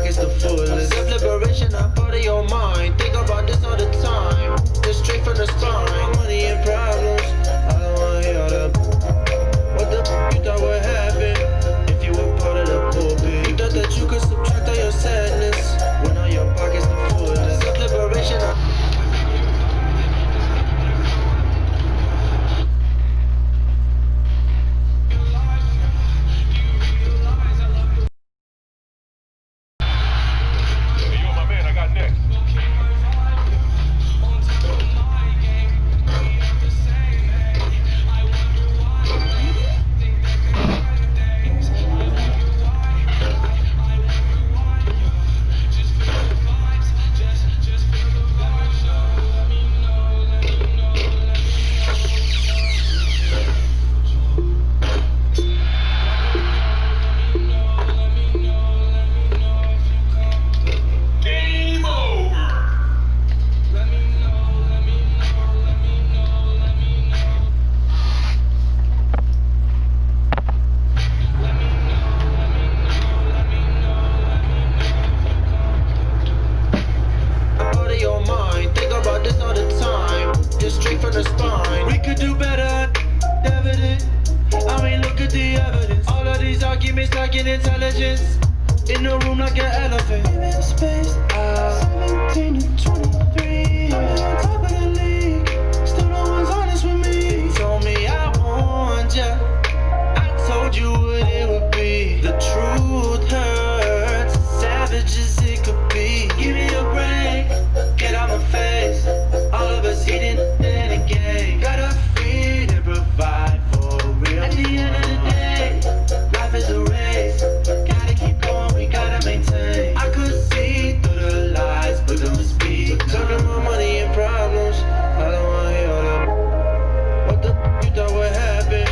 pockets the fullest. Self-liberation, I part of your mind. Think about this all the time. Just straight from the spine. Money and problems, I don't wanna hear all that. What the you thought would happen if you were part of the pulpit? You thought that you could subtract all your sadness when all your pockets the fullest. Self-liberation, intelligence in a room like an elephant. In space, 17 to 23. I'm on top of the league. Still no one's honest with me. You told me I want ya. I told you what it would be. The truth hurts, savage as it could be. Give me a break, get out my face. All of us eating in a game. Gotta feed and provide for real. At the end of the day, life is a race. Gotta keep going, we gotta maintain. I could see through the lies, but them speak. Talking about money and problems, I don't wanna hear all that. What the you thought would happen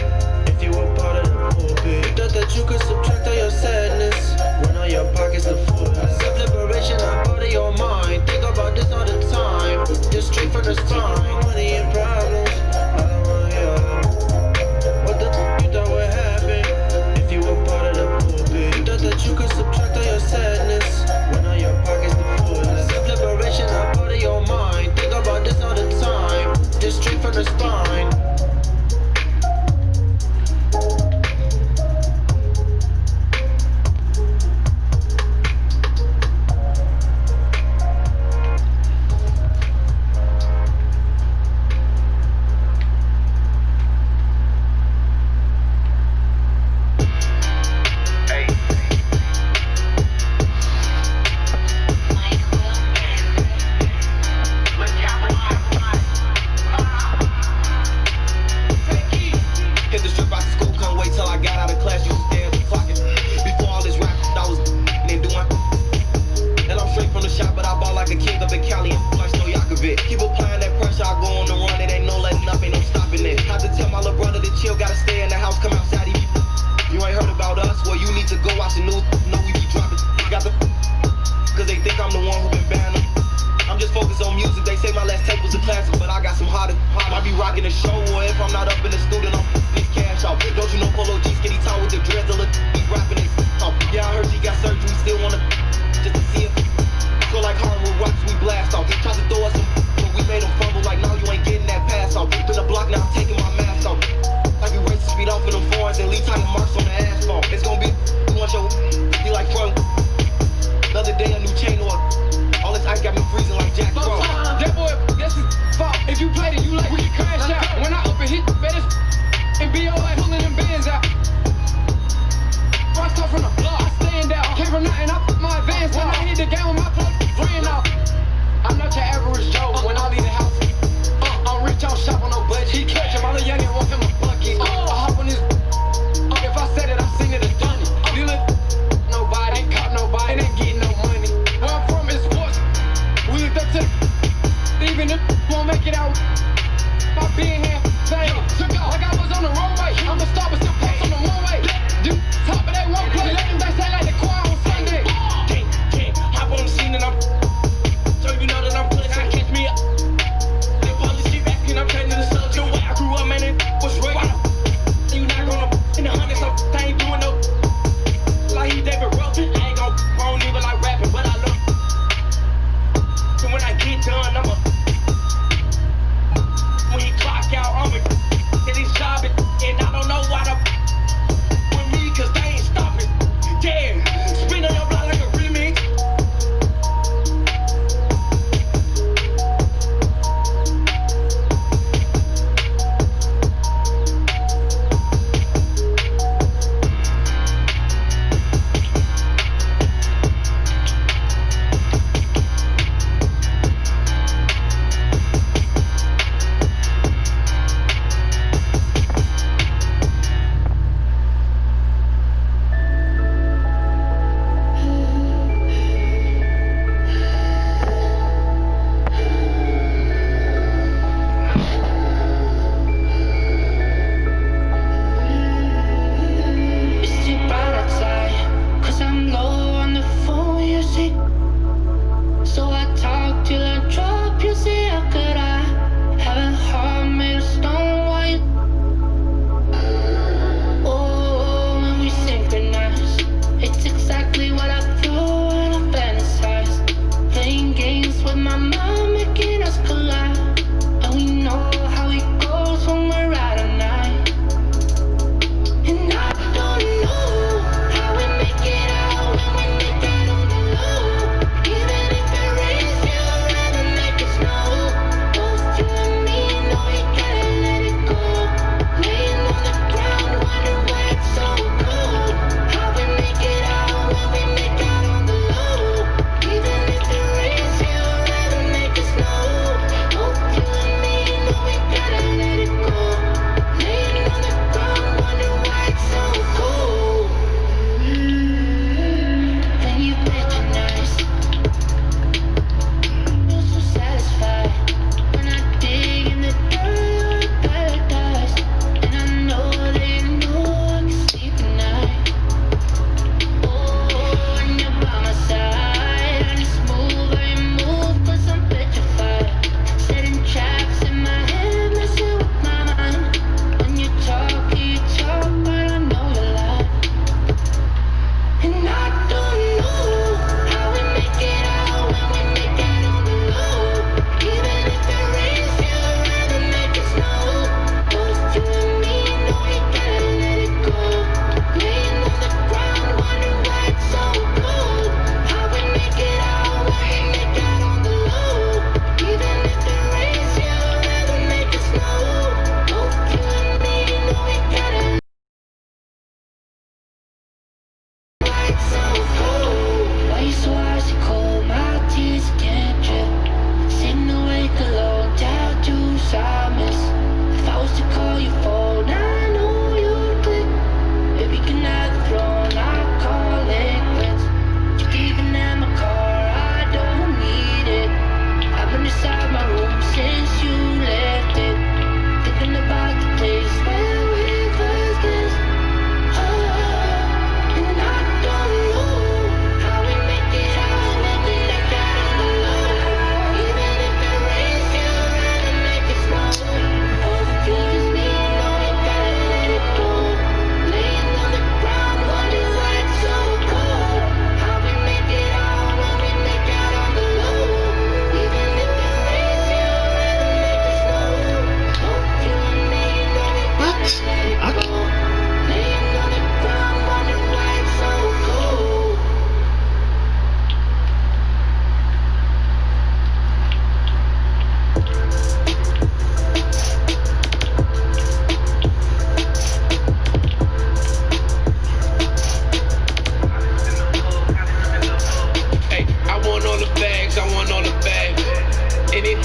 if you were part of the pulpit? You thought that you could subtract all your sadness when all your pockets are full. Self-liberation, I'm part of your mind. Think about this all the time, just straight from the spine. Money and problems, I don't wanna hear all that. What the you thought would happen if you were part of the pulpit? You thought that you could subtract all your sadness when all your pockets are full. Self-liberation, I'm part of your mind. Think about this all the time, just straight from the spine. Like he David Ruffin, I ain't gon' even like rapping.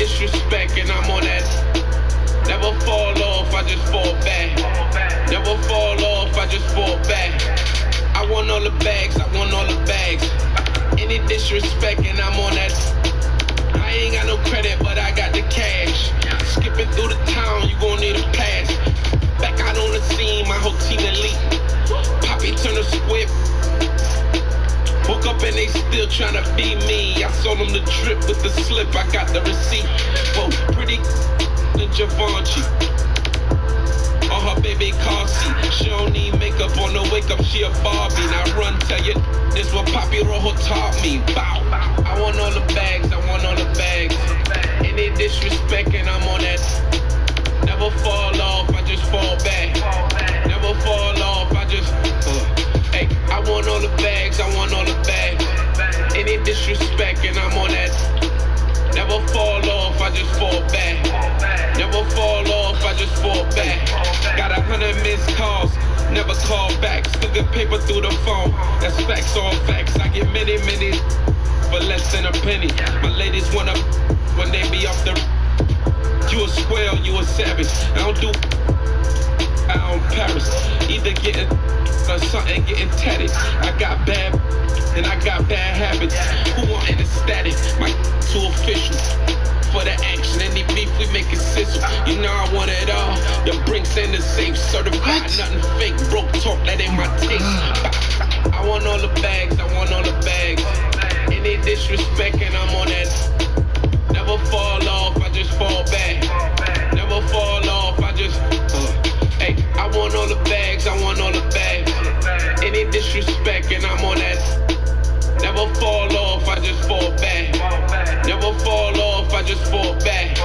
disrespect and I'm on that. Never fall off, I just fall back. Never fall off, I just fall back. I want all the bags, I want all the bags. Any disrespect and I'm on that. I ain't got no credit, but I got the cash. Skipping through the town, you gon' need a pass. Back out on the scene, my whole team elite. Poppy turn a squib. Woke up and they still tryna be me. I sold them the drip with the slip, I got the receipt. Whoa, pretty than Givenchy. On her baby car seat. She don't need makeup on the wake up, she a Barbie. Now run, tell you, this what Papi Rojo taught me. Bow. I want all the bags, I want all the bags. Any disrespect and I'm on that. Never fall off, I just fall back. Never fall off, I just hey, I want all the bags, I want all the bags. Any disrespect and I'm on that. Never fall off, I just fall back. Never fall off, I just fall back. Got 100 missed calls, never call back. Still get paper through the phone, that's facts, all facts. I get many for less than a penny. My ladies wanna when they be off the. You a square, you a savage. I don't do out in Paris. Either getting or something getting tatted. I got bad and I got bad habits. Who want in the static? My too official. For the action, any beef we make it sizzle. You know I want it all. The brinks and the safe, certified, nothing fake. Broke talk, that ain't my taste. I want all the bags, I want all the bags. Any disrespect and I'm on that. Never fall off, I just fall back. Never fall off, I just hey, I want all the bags, I want all the bags. Any disrespect and I'm on that. Never fall off, I just fall back. Never fall off, I just fall back.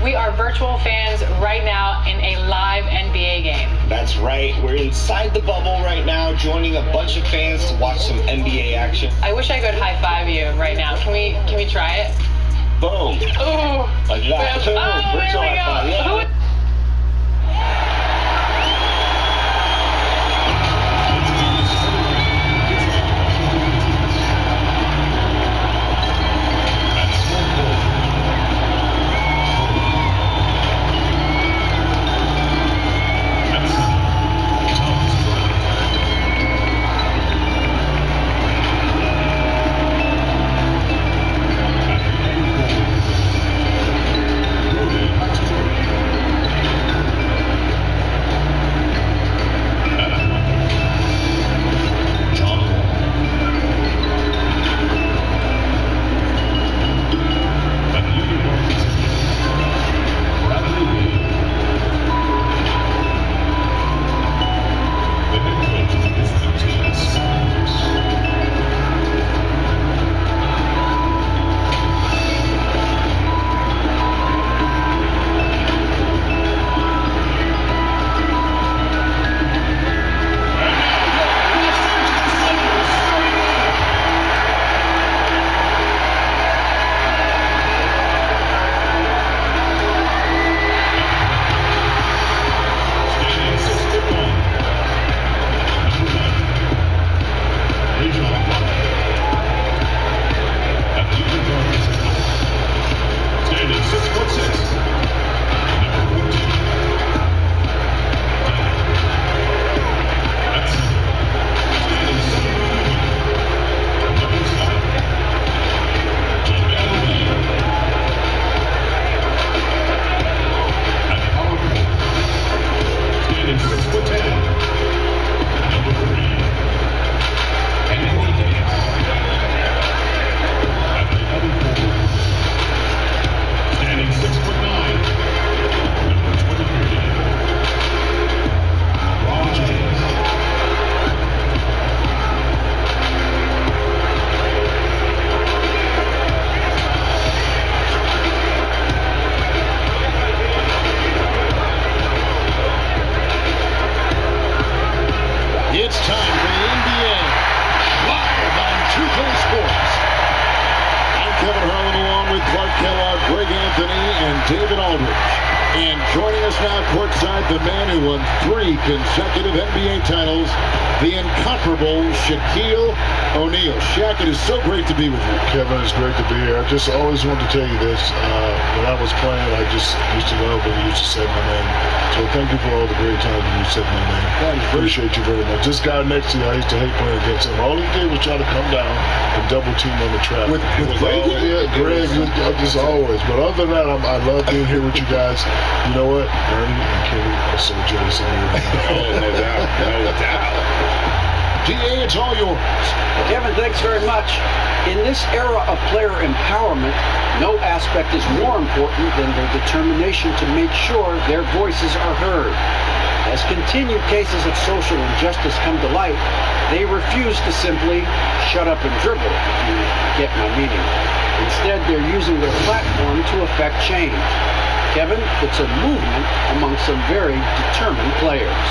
We are virtual fans right now in a live NBA game. That's right. We're inside the bubble right now, joining a bunch of fans to watch some NBA action. I wish I could high five you right now. Can we try it? Boom. Oh. Like that. Oh, Virtual there we high five. go. Yeah. It's time for the NBA, live on 2K Sports. I'm Kevin Harlan along with Clark Kellogg, Greg Anthony, and David Aldridge. And joining us now courtside, the man who won 3 consecutive NBA titles, the incomparable Shaquille O'Neal. Shaq, it is so great to be with you. Kevin, it's great to be here. I just always wanted to tell you this. When I was playing, I just used to love when you used to say my name. So thank you for all the great times when you said my name. Appreciate you very much. This guy next to you, I used to hate playing against him. All he did was try to come down and double team on the trap. With Greg? Yeah, Greg, just always. But other than that, I love being here with you guys. You know what? Ernie and Kenny are so jealous of me. Oh, no doubt. No doubt. DA, it's all yours. Kevin, thanks very much. In this era of player empowerment, no aspect is more important than their determination to make sure their voices are heard. As continued cases of social injustice come to light, they refuse to simply shut up and dribble, if you get my meaning. Instead, they're using their platform to affect change. Kevin, it's a movement among some very determined players.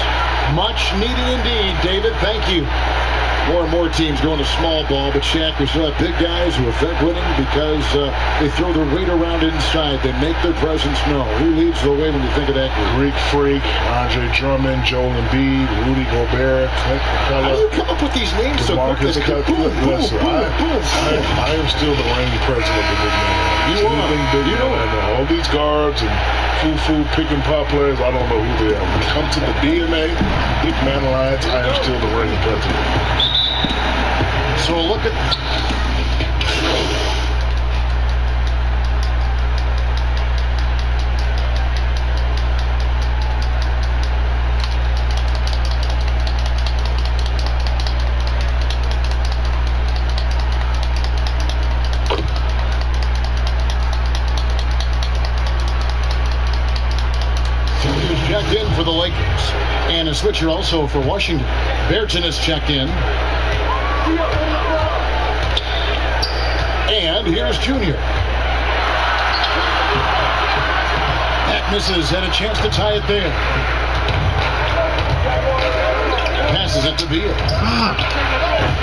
Much needed indeed, David. Thank you. More and more teams going to small ball, but Shaq, we still have big guys who affect winning because they throw their weight around inside. They make their presence known. Who leads the way when you think of that group? Greek Freak, Andre Drummond, Joel Embiid, Rudy Gobert, Clint Capella. How do you come up with these names so quickly? Listen, I am still the reigning president of the big man. You are. You know it. All these guards and foo-foo pick and pop players, I don't know who they are. When it comes to the DNA, Big Man Alliance, I am still the reigning president. So look at... checked in for the Lakers. And a switcher also for Washington. Berton is checked in. And here's Junior. That misses. Had a chance to tie it there. Passes it to Beal.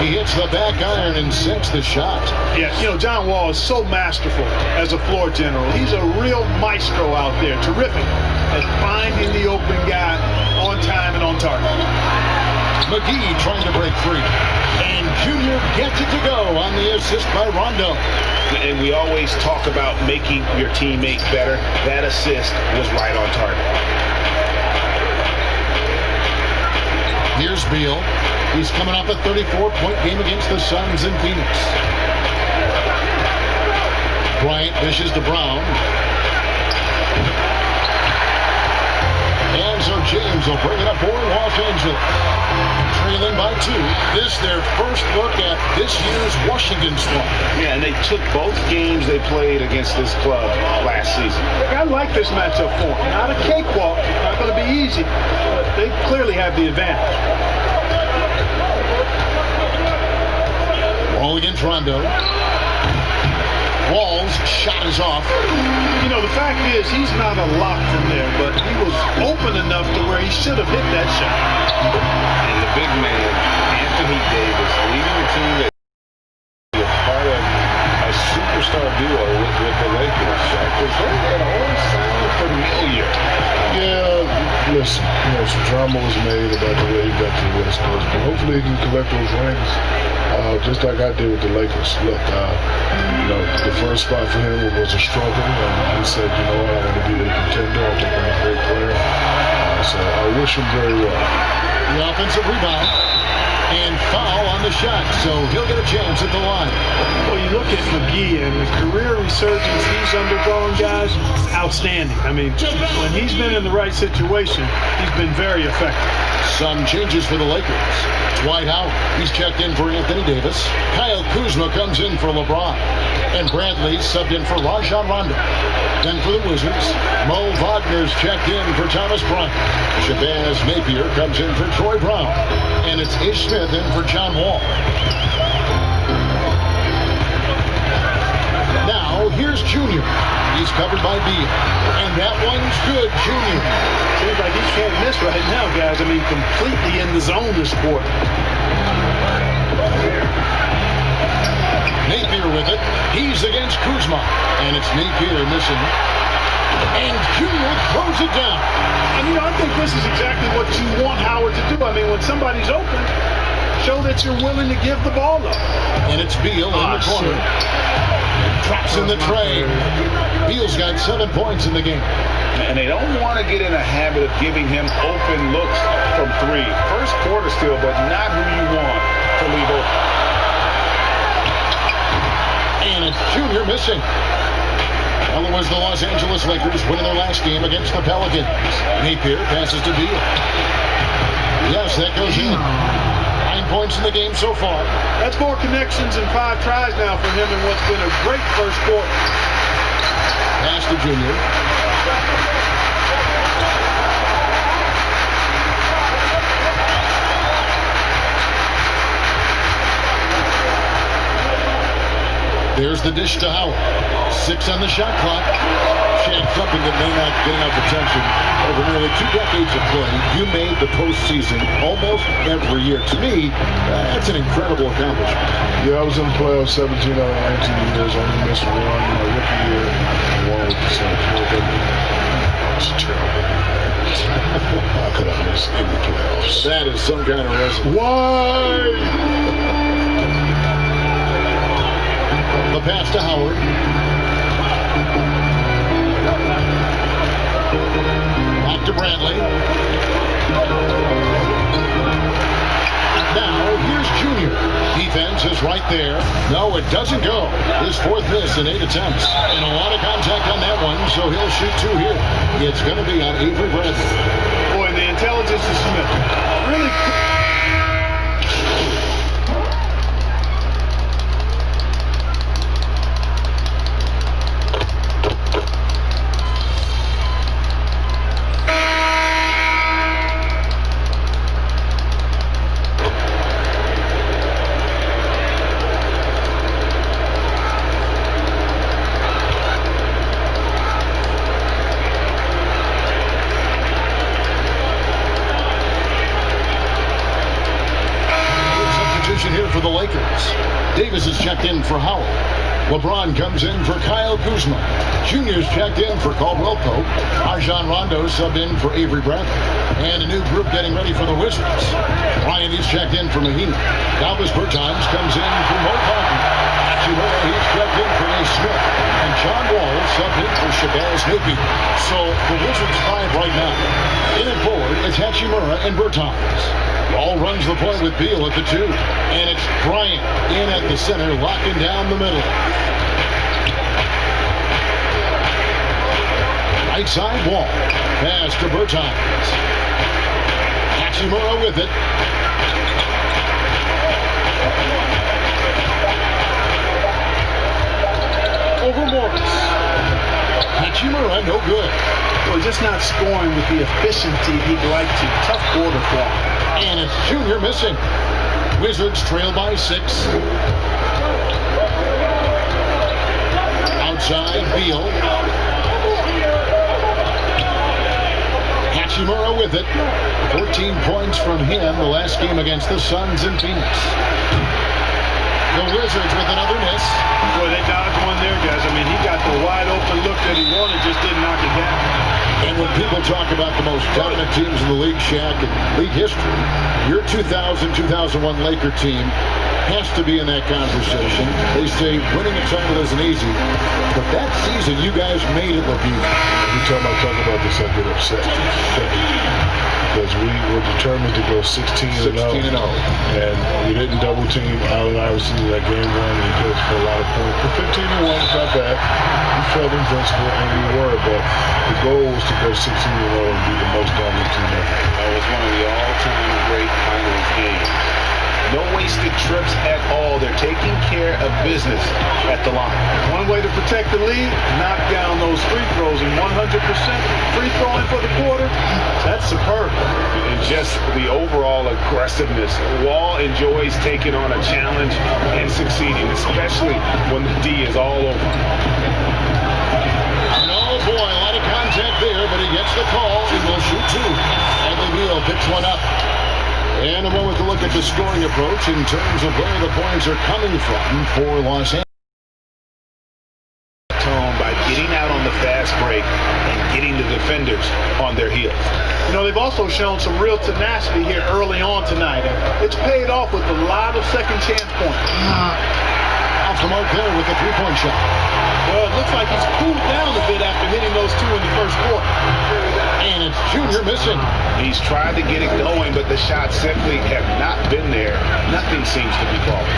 He hits the back iron and sinks the shot. Yeah, you know, John Wall is so masterful as a floor general. He's a real maestro out there. Terrific at finding the open guy on time and on target. McGee trying to break free. And Junior gets it to go on the assist by Rondo. And we always talk about making your teammate better. That assist was right on target. Here's Beal. He's coming off a 34-point game against the Suns in Phoenix. Bryant dishes to Brown. And so James will bring it up for Los Angeles. Trailing by 2. This their first look at this year's Washington squad. Yeah, and they took both games they played against this club last season. I like this matchup for them. Not a cakewalk. It's not going to be easy. But they clearly have the advantage. Wall against Rondo. Wall's shot is off. You know, the fact is, he's not a lock from there, but he was open enough to where he should have hit that shot. And the big man, Anthony Davis, leading the team that is part of a superstar duo with the Lakers. It always sounds familiar. Yeah, listen, you know, some drama was made about the way he got to the West Coast, but hopefully he can collect those rings, just like I did with the Lakers. Look, you know, the first spot for him was a struggle, and he said, you know what, I want to be a contender, I think I'm a great player. So I wish him very well. The offensive rebound and foul on the shot, so he'll get a chance at the line. Well, you look at McGee and the career resurgence he's undergone, guys, outstanding. I mean, when he's been in the right situation, he's been very effective. Some changes for the Lakers. Dwight Howard, he's checked in for Anthony Davis. Kyle Kuzma comes in for LeBron. And Bradley subbed in for Rajon Rondo. Then for the Wizards, Mo Wagner's checked in for Thomas Bryant. Shabazz Napier comes in for Troy Brown. And it's Ish Smith in for John Wall. Now, here's Junior. He's covered by Beal. And that one's good, Junior. Seems like he can't miss right now, guys. I mean, completely in the zone this quarter. Napier with it. He's against Kuzma. And it's Napier missing. And Junior throws it down. And, you know, I think this is exactly what you want Howard to do. I mean, when somebody's open, show that you're willing to give the ball up. And it's Beal in the corner. Drops in the tray. Beal's got 7 points in the game. And they don't want to get in a habit of giving him open looks from 3. First quarter still, but not who you want to leave open. And it's Junior missing. Well, it was the Los Angeles Lakers winning their last game against the Pelicans. Napier passes to Beal. Yes, that goes in. 9 points in the game so far. That's more connections and 5 tries now for him in what's been a great first quarter. Pass to Junior. There's the dish to Howard. 6 on the shot clock. Shaq, something that may not get enough attention. Over nearly 2 decades of play, you made the postseason almost every year. To me, that's an incredible accomplishment. Yeah, I was in the playoffs 17 out of 19 years. Only missed one my rookie year and one with the Saints. You know what that means? That was terrible. How could I miss in the playoffs? That is some kind of wrestling. Why? The pass to Howard. Back to Bradley. Now, here's Junior. Defense is right there. No, it doesn't go. His 4th miss in 8 attempts. And a lot of contact on that one, so he'll shoot 2 here. It's going to be on Avery Bradley. Boy, the intelligence of Smith. Really. for the Lakers. Davis is checked in for Howell. LeBron comes in for Kyle Kuzma. Junior's checked in for Caldwell Pope. Rajon Rondo subbed in for Avery Bradley. And a new group getting ready for the Wizards. Ryan is checked in for Mahina. Dallas Bertans comes in for Mo Parker. Hachimura, he's checked in for A. Smith. And John Wall subbed in for Shabazz Napier. So the Wizards 5 right now. In and forward, it's Hachimura and Bertans. Wall runs the point with Beal at the 2. And it's Bryant in at the center, locking down the middle. Right side Wall. Pass to Bertans. Hachimura with it. Over Morris. Hachimura, no good. Well, just not scoring with the efficiency he'd like to. Tough quarter for him. And it's Junior missing. Wizards trail by 6. Outside, Beal. Hachimura with it. 14 points from him the last game against the Suns in Phoenix. The Wizards with another miss. Boy, they dodged one there, guys. I mean, he got the wide open look that he wanted, just didn't knock it down. And when people talk about the most dominant teams in the league, Shaq, in league history, your 2000-2001 Laker team has to be in that conversation. They say winning a title isn't easy, but that season you guys made it look easy. Every time I talk about this, I get upset. Because we were determined to go 16-0. And we didn't double team Allen Iverson in that game 1, and he goes for a lot of points. But 15-1 is not bad. We felt invincible, and we were, but the goal was to go 16-0 and be the most dominant team ever. That was one of the all-time great finals games. No wasted trips at all. They're taking care of business at the line. One way to protect the lead, knock down those free throws, and 100% free throwing for the quarter, that's superb. And just the overall aggressiveness. Wall enjoys taking on a challenge and succeeding, especially when the D is all over. No, boy, a lot of contact there, but he gets the call and will shoot 2. Bradley Beal picks one up. And a moment to look at the scoring approach in terms of where the points are coming from for Los Angeles. Tone by getting out on the fast break and getting the defenders on their heels. You know, they've also shown some real tenacity here early on tonight. It's paid off with a lot of second chance points. Off the mark there with the 3-point shot. Well, it looks like he's cooled down a bit after hitting those 2 in the first quarter. And it's Junior missing. He's tried to get it going, but the shots simply have not been there. Nothing seems to be falling.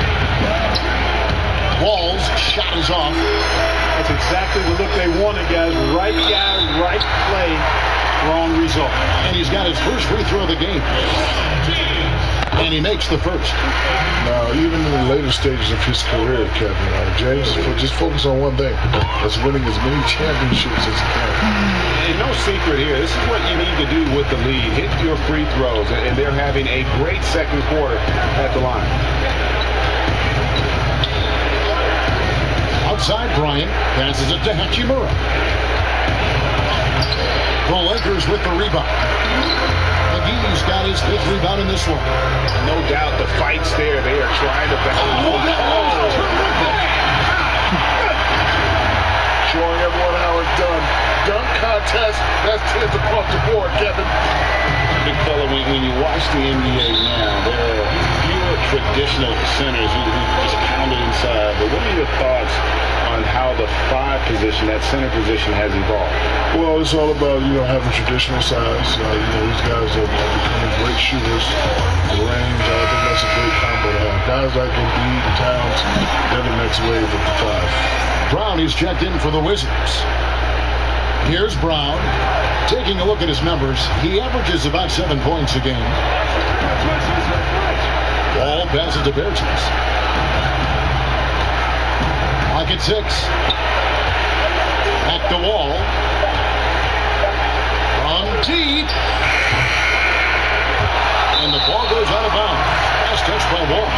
Wall's shot is off. That's exactly the look they wanted, guys. Right guy, right play, wrong result. And he's got his first free throw of the game. And he makes the first. Now, even in the later stages of his career, Kevin, James just focus on one thing. That's winning as many championships as he can. And no secret here. This is what you need to do with the lead. Hit your free throws. And they're having a great second quarter at the line. Outside, Bryant passes it to Hachimura. The Lakers with the rebound. McGee's got his 5th rebound in this one. No doubt the fight's there. They are trying to battle. Showing everyone how it's done. Dunk contest, that's 10 across the board, Kevin. Big fella, when you watch the NBA now, there are fewer traditional centers who just pound it inside. But what are your thoughts on how the 5 position, that center position, has evolved? Well, it's all about, having traditional size. These guys are becoming great shooters. The range, I think that's a great combo to have. Guys like Embiid and Towns, they're the next wave of the 5. Brown is checked in for the Wizards. Here's Brown. Taking a look at his numbers, he averages about 7 points a game. Ball passes to Bertans. Pocket 6. Back to Wall. From deep. And the ball goes out of bounds. Last touch by Wall.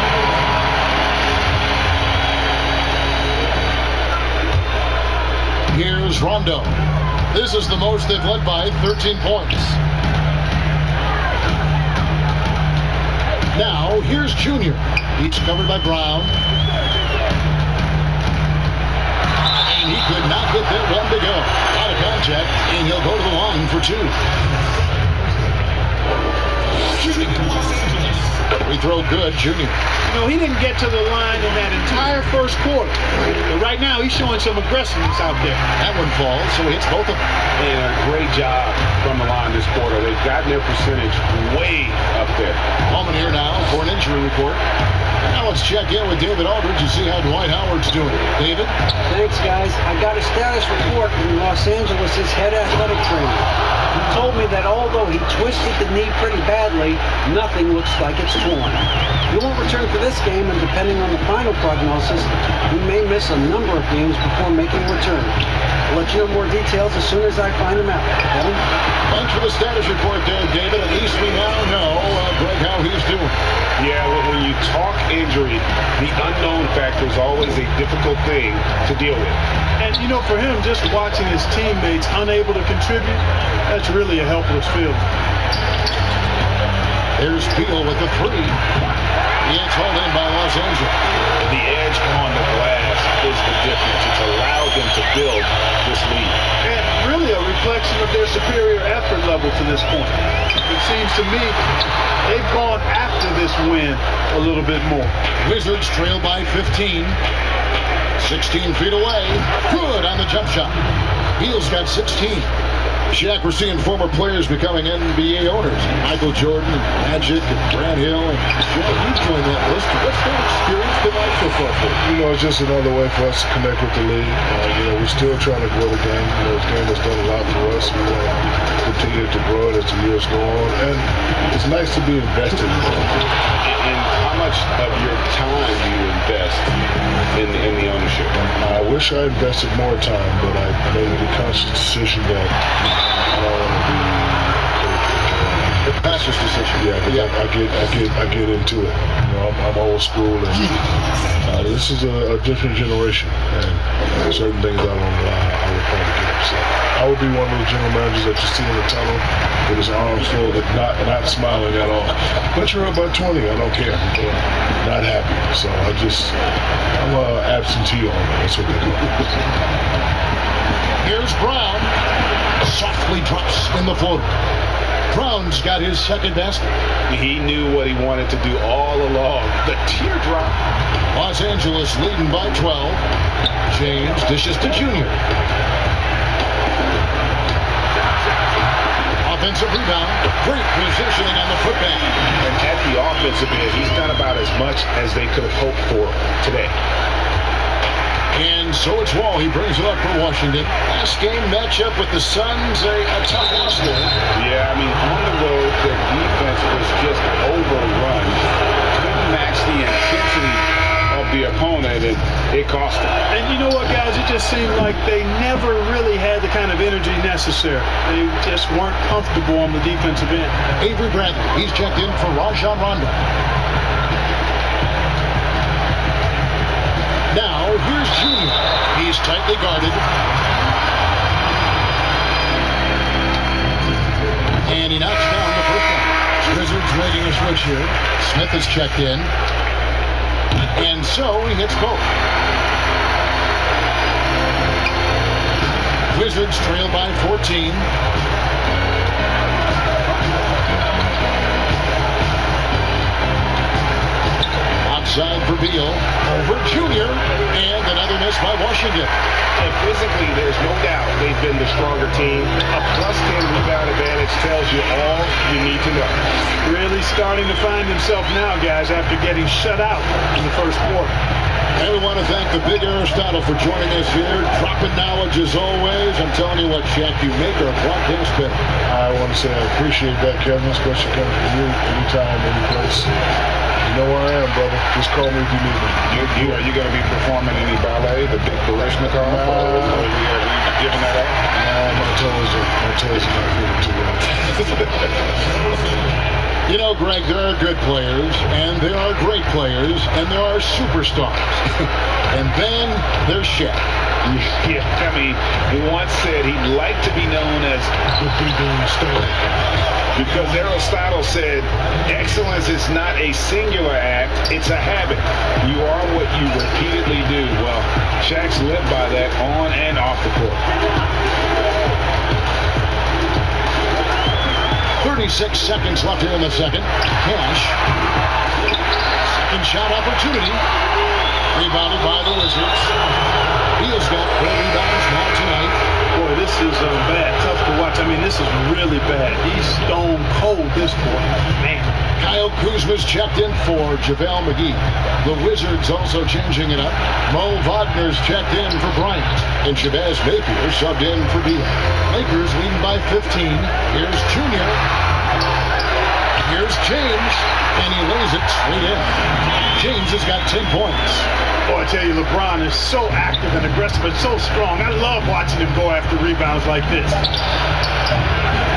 Here's Rondo. This is the most they've led by, 13 points. Now, here's Junior. He's covered by Brown. And he could not get that one to go. Out of contact, and he'll go to the line for 2. Free throw good, Junior. You know, he didn't get to the line in that entire first quarter. But right now, he's showing some aggressiveness out there. That one falls, so he hits both of them. And a great job from the line this quarter. They've gotten their percentage way up there. Coleman here now for an injury report. Now let's check in with David Aldridge and see how Dwight Howard's doing. David? Thanks, guys. I got a status report from Los Angeles' head athletic trainer. He told me that although he twisted the knee pretty badly, nothing looks like it's torn. He won't return for this game, and depending on the final prognosis, he may miss a number of games before making a return. I'll let you know more details as soon as I find them out. Kevin? Thanks for the status report there, David. At least we now know, Greg, how he's doing. Yeah, when you talk injury, the unknown factor is always a difficult thing to deal with. And, you know, for him, just watching his teammates unable to contribute, that's really a helpless feeling. There's Beal with the 3. It's hauled in by Los Angeles. The edge on the glass is the difference. It's allowed them to build this lead. And really a reflection of their superior effort level to this point. It seems to me they've gone after this win a little bit more. Wizards trail by 15. 16 feet away. Good on the jump shot. Beal's got 16. Shaq, we're seeing former players becoming NBA owners. Michael Jordan, Magic, and Brad Hill. And Shaq, you joined that list. What's that experience been like so far for you? You know, it's just another way for us to connect with the league. We're still trying to grow the game. This game has done a lot for us. We want to continue to grow it as the years go on. And it's nice to be invested in it. And how much of your time do you invest in the ownership? I wish I invested more time, but I made the conscious decision that I don't want to be The conscious decision. Yeah, I get into it. I'm old school, and this is a different generation, and certain things I don't allow. I would probably get upset. I would be one of those general managers that you see in the tunnel with his arms folded, not smiling at all. But you're up by 20. I don't care. Not happy. So I'm an absentee owner. That's what they call it. Here's Brown. Softly drops in the floater. Brown's got his second basket. He knew what he wanted to do all along. The teardrop. Los Angeles leading by 12. James dishes to Junior. Offensive rebound. Great positioning on the putback. And at the offensive end, he's done about as much as they could have hoped for today. And so it's Wall. He brings it up for Washington. Last game matchup with the Suns, a tough loss there. Yeah, I mean, on the road, their defense was just overrun. Couldn't match the intensity of the opponent, and it cost them. And you know what, guys? It just seemed like they never really had the kind of energy necessary. They just weren't comfortable on the defensive end. Avery Bradley, he's checked in for Rajon Rondo. Now, here's Junior. He's tightly guarded. And he knocks down the first one. Wizards making a switch here. Smith is checked in. And so he hits both. Wizards trail by 14. Outside for Beal. Over Junior. And another miss by Washington. And physically, there's no doubt they've been the stronger team. A plus 10 rebound advantage tells you all you need to know. Really starting to find himself now, guys, after getting shut out in the first quarter. And we want to thank the big Aristotle for joining us here, dropping knowledge as always. I'm telling you what, Shaq, you make our broadcast better. I want to say I appreciate that, Kevin, especially coming from you anytime, any place. You know where I am, brother. Just call me if you need me. Are you going to be performing any ballet, the big Barishnikov? Are we giving that up? Nah, my toes are not feeling too well. You know, Greg, there are good players, and there are great players, and there are superstars. And then there's Shaq. Yeah, I mean, he once said he'd like to be known as the big star. Because Aristotle said, excellence is not a singular act, it's a habit. You are what you repeatedly do. Well, Shaq's lived by that on and off the court. 36 seconds left here in the second. Cash. Second shot opportunity. Rebounded by the Wizards. Beal's got 4 rebounds now tonight. Boy, this is bad. Tough to watch. I mean, this is really bad. He's stone cold this quarter. Man. Kyle Kuzma's checked in for JaVale McGee. The Wizards also changing it up. Mo Wagner's checked in for Bryant. And Shabazz Napier subbed in for Beal. Lakers leading by 15. Here's Junior. Here's James. And he lays it straight in. James has got 10 points. Boy, I tell you, LeBron is so active and aggressive and so strong. I love watching him go after rebounds like this.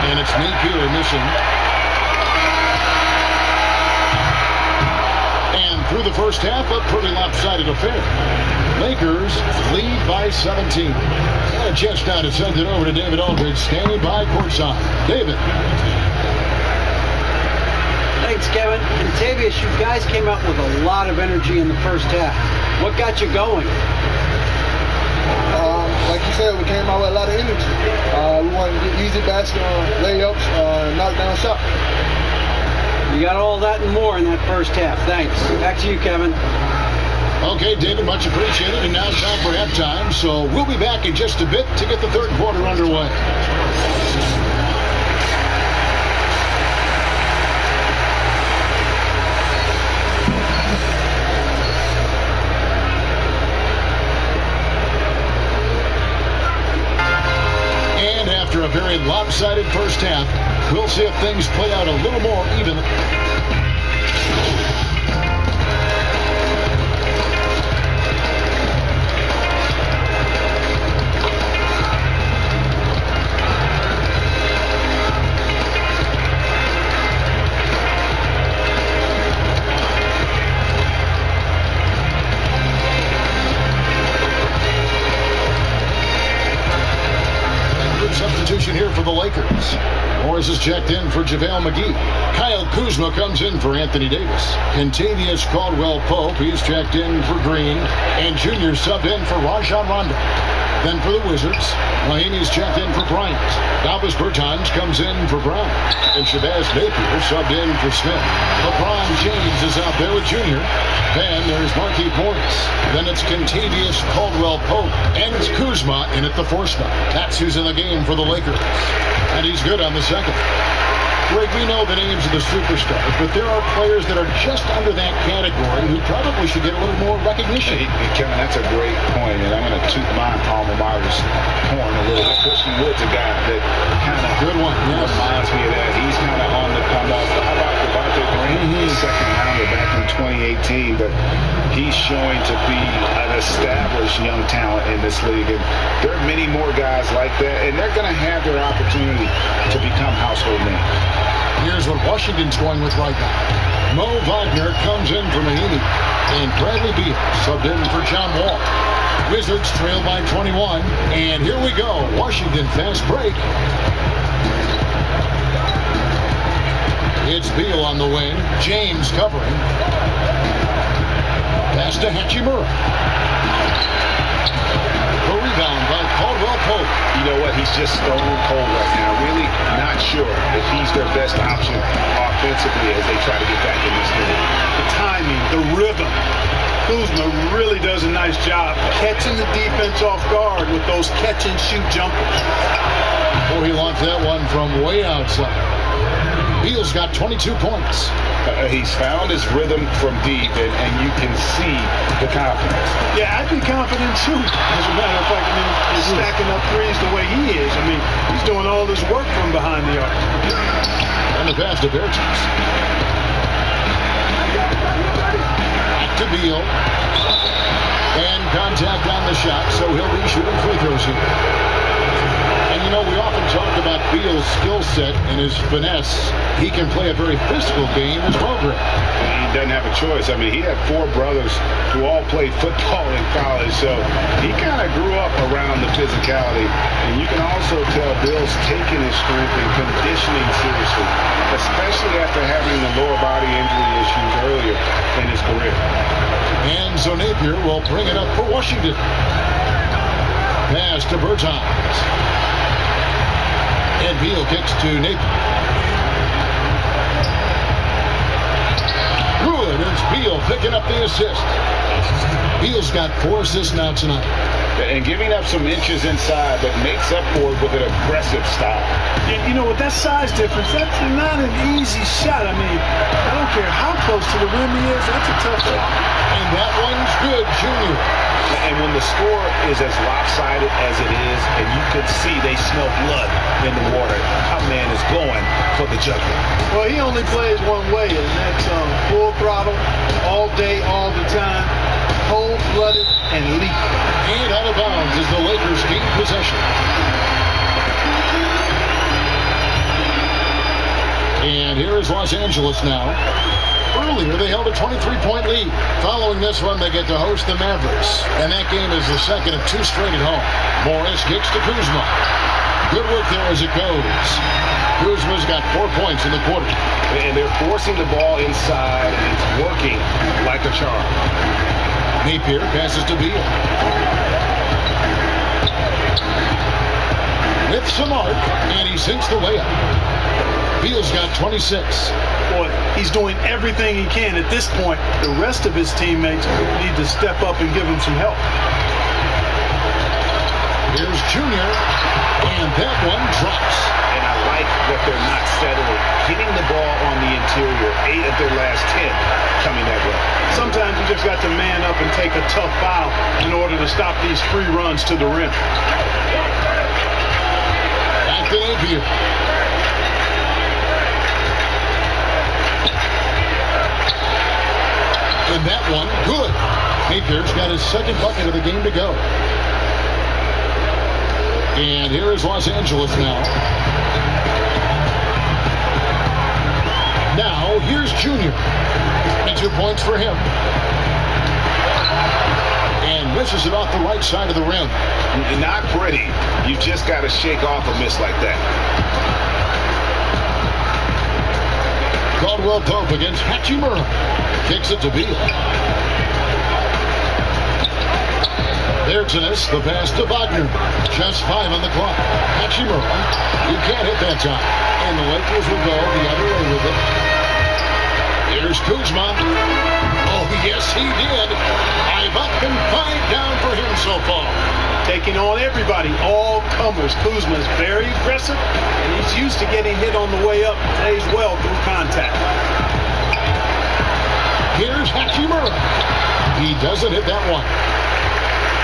And it's Napier missing. And through the first half, a pretty lopsided affair. Lakers lead by 17. And a chance now to send it over to David Aldridge, standing by courtside. David. Thanks, Kevin. And Tavius, you guys came out with a lot of energy in the first half. What got you going? Like you said, we came out with a lot of energy. We wanted to get easy basket layups, knock down shots. You got all that and more in that first half. Thanks. Back to you, Kevin. Okay, David, much appreciated. And now it's time for halftime. So we'll be back in just a bit to get the third quarter underway. After a very lopsided first half, we'll see if things play out a little more evenly. Substitution here for the Lakers. Morris is checked in for JaVale McGee. Kyle Kuzma comes in for Anthony Davis. Kentavious Caldwell-Pope, he's checked in for Green. And Junior subbed in for Rajon Rondo. Then for the Wizards, Mahinmi's checked in for Bryant. Davis Bertans comes in for Brown. And Shabazz Napier subbed in for Smith. LeBron James is out there with Junior. Then there's Marquise Morris. Then it's Kentavious Caldwell-Pope. And it's Kuzma in at the 4 spot. That's who's in the game for the Lakers. And he's good on the second. Greg, we know the names of the superstars, but there are players that are just under that category who probably should get a little more recognition. Hey, Kevin, that's a great point, and I'm going to toot my alma mater's horn a little bit. Christian Wood's a guy that kind of good one. Yes. Reminds me of that. He's kind of on the come up. How about Devontae Green? Second rounder back in 2018, but he's showing to be an established young talent in this league, and there are many more guys like that, and they're going to have their opportunity to become household names. Here's what Washington's going with right now. Mo Wagner comes in for Mahinmi. And Bradley Beal subbed in for John Wall. Wizards trail by 21. And here we go. Washington fast break. It's Beal on the wing. James covering. Pass to Hachimura. The rebound by Caldwell-Pope. You know what? He's just stone cold right now. Really not sure if he's their best option offensively as they try to get back in this game. The timing, the rhythm. Kuzma really does a nice job catching the defense off guard with those catch-and-shoot jumpers. He launched that one from way outside. Beal's got 22 points. He's found his rhythm from deep, and you can see the confidence. Yeah, I'd be confident too. As a matter of fact, I mean, he's stacking up threes the way he is. I mean, he's doing all this work from behind the arc. And the pass to Bertans. Back to Beal. And contact on the shot, so he'll be shooting free throws here. And you know, we often talk about Beal's skill set and his finesse. He can play a very physical game as well, Greg. He doesn't have a choice. I mean, he had 4 brothers who all played football in college, so he kind of grew up around the physicality. And you can also tell Bill's taking his strength and conditioning seriously, especially after having the lower body injury issues earlier in his career. And so Napier will bring it up for Washington. Pass to Bertans. And Beal kicks to Napier. Good. It's Beal picking up the assist. Beal's got 4 assists now tonight. And giving up some inches inside, but makes up for it with an aggressive style. You know, with that size difference, that's not an easy shot. I mean, I don't care how close to the rim he is, that's a tough shot. And that one's good, Junior. And when the score is as lopsided as it is, and you can see they smell blood in the water, our man is going for the jugular. Well, he only plays one way, and that's full throttle, all day, all the time, cold-blooded and lethal. And out of bounds as the Lakers gain possession. And here is Los Angeles now. Earlier, they held a 23-point lead. Following this one, they get to host the Mavericks. And that game is the second of 2 straight at home. Morris kicks to Kuzma. Good work there as it goes. Kuzma's got 4 points in the quarter. And they're forcing the ball inside, and it's working like a charm. Napier passes to Beal. With some arc, and he sinks the layup. Beal's got 26. Boy, he's doing everything he can. At this point, the rest of his teammates need to step up and give him some help. Here's Junior, and that one drops. And I like that they're not settling, getting the ball on the interior. 8 of their last 10 coming that way. Sometimes you just got to man up and take a tough foul in order to stop these free runs to the rim. Back to Napier. And that one, good. Napier's got his second bucket of the game to go. And here is Los Angeles now. Now, here's Junior. And 2 points for him. And misses it off the right side of the rim. Not pretty. You just got to shake off a miss like that. Caldwell Pope against Hachimura. Kicks it to Beal. Bertans, the pass to Wagner. Just 5 on the clock. Hachimura, you can't hit that time. And the Lakers will go the other way with it. Here's Kuzma. Oh, yes, he did. 5 up and 5 down for him so far. Taking on everybody, all comers. Kuzma's very aggressive, and he's used to getting hit on the way up. Plays well through contact. Here's Hachimura. He doesn't hit that one.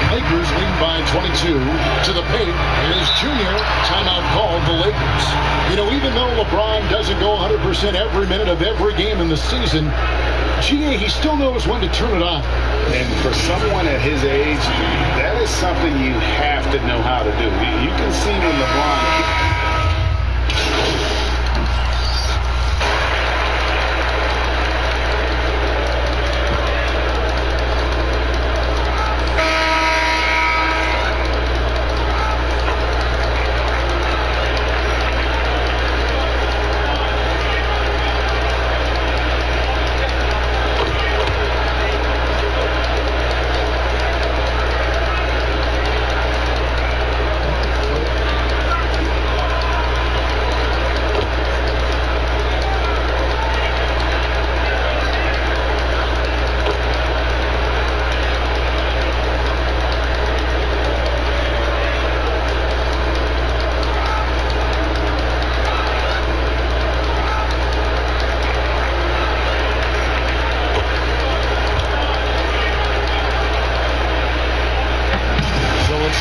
Lakers lead by 22 to the paint. Here's Junior. Timeout called the Lakers. You know, even though LeBron doesn't go 100% every minute of every game in the season, he still knows when to turn it on. And for someone at his age, that is something you have to know how to do. You can see when LeBron...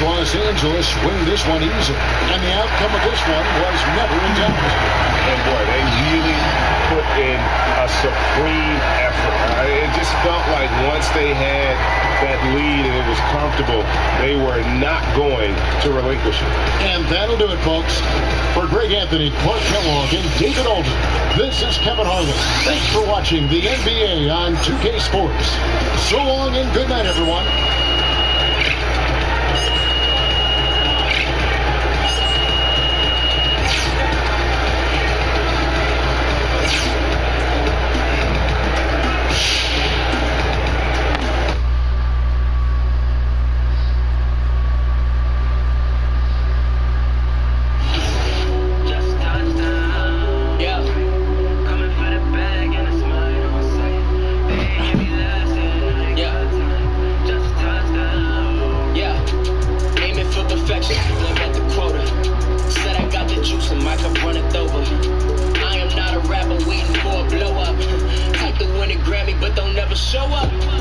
Los Angeles win this one easy. And the outcome of this one was never in doubt. And boy, they really put in a supreme effort. It just felt like once they had that lead and it was comfortable, they were not going to relinquish it. And that'll do it, folks. For Greg Anthony, Clark Kellogg, and David Aldridge, this is Kevin Harlan. Thanks for watching the NBA on 2K Sports. So long and good night, everyone. Show up.